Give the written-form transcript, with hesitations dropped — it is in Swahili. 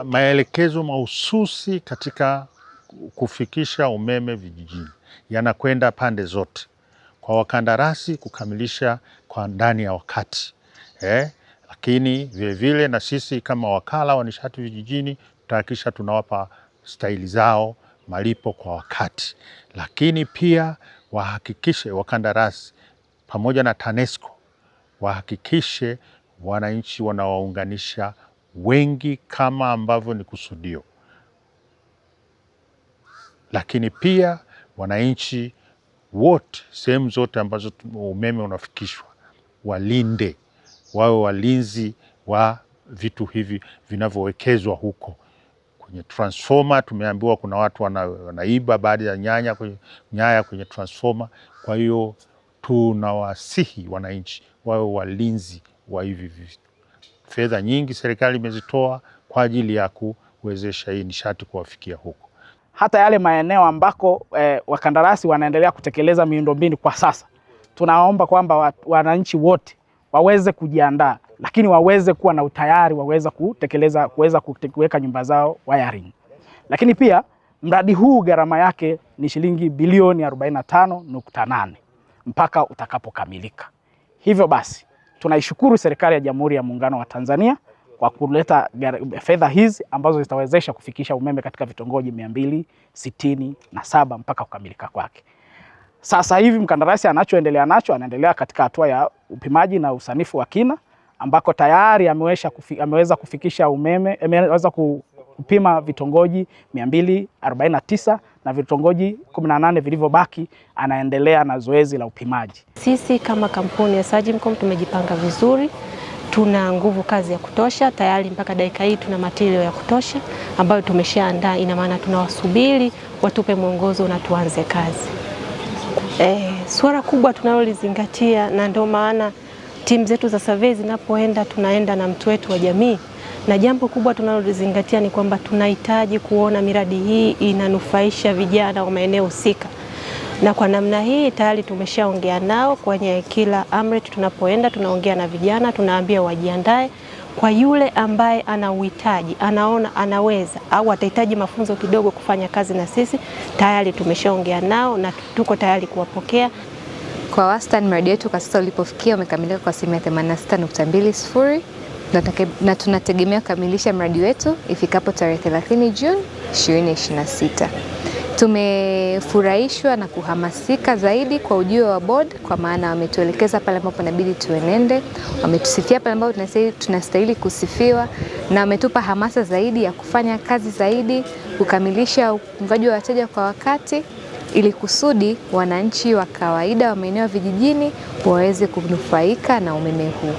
maelekezo mahususi katika kufikisha umeme vijijini yanakwenda pande zote, kwa wakandarasi kukamilisha kwa ndani ya wakati lakini vile na sisi kama wakala wa nishati vijijini tutahakikisha tunawapa stahili zao malipo kwa wakati, lakini pia wahakikishe wakandarasi pamoja na TANESCO wahakikishe wananchi wanawaunganisha wengi kama ambavyo ni kusudio, lakini pia wananchi wote sehemu zote ambazo umeme unafikishwa walinde, wawe walinzi wa vitu hivi vinavyowekezwa huko. Kwenye transformer tumeambiwa kuna watu wanaiba baadhi ya nyaya kwenye transformer. Kwa hiyo tunawasihi wananchi wawe walinzi wa hivi vitu. Fedha nyingi serikali imezitoa kwa ajili ya kuwezesha hii nishati kuwafikia huko. Hata yale maeneo ambako wakandarasi wanaendelea kutekeleza miundombinu kwa sasa, tunaomba kwamba wananchi wote waweze kujiandaa, lakini waweze kuwa na utayari, waweza kuweka nyumba zao wiring. Lakini pia mradi huu gharama yake ni shilingi bilioni 45.8 mpaka utakapokamilika. Hivyo basi tunaishukuru serikali ya Jamhuri ya Muungano wa Tanzania kwa kuleta fedha hizi ambazo zitawezesha kufikisha umeme katika vitongoji 267 mpaka kukamilika kwake. Sasa hivi mkandarasi anaendelea katika hatua ya upimaji na usanifu wa kina, ambako tayari ameweza kufikisha umeme, ameweza kupima vitongoji 249 na vitongoji 18 vilivyobaki anaendelea na zoezi la upimaji. Sisi kama kampuni ya Sagimcom tumejipanga vizuri, tuna nguvu kazi ya kutosha, tayari mpaka dakika hii tuna material ya kutosha ambayo tumeshaandaa. Ina maana tunawasubiri watupe mwongozo na tuanze kazi. Swala kubwa tunalolizingatia, na ndio maana timu zetu za survey zinapoenda tunaenda na mtu wetu wa jamii, na jambo kubwa tunalolizingatia ni kwamba tunahitaji kuona miradi hii inanufaisha vijana wa maeneo husika. Na kwa namna hii tayari tumeshaongea nao kwenye kila AMRET. Tunapoenda tunaongea na vijana, tunaambia wajiandae. Kwa yule ambaye ana uhitaji, anaona anaweza au atahitaji mafunzo kidogo kufanya kazi na sisi, tayari tumeshaongea nao na tuko tayari kuwapokea. Kwa wastani mradi wetu kwa sasa ulipofikia umekamilika kwa 86.20 na tunategemea kukamilisha mradi wetu ifikapo tarehe 30 Juni 2026. Tumefurahishwa na kuhamasika zaidi kwa ujio wa board, kwa maana wametuelekeza pale ambapo inabidi tuenende, wametusifia pale ambapo tunastahili kusifiwa, na wametupa hamasa zaidi ya kufanya kazi zaidi, kukamilisha uungaji wa wateja kwa wakati, ili kusudi wananchi wa kawaida wa maeneo vijijini waweze kunufaika na umeme huu.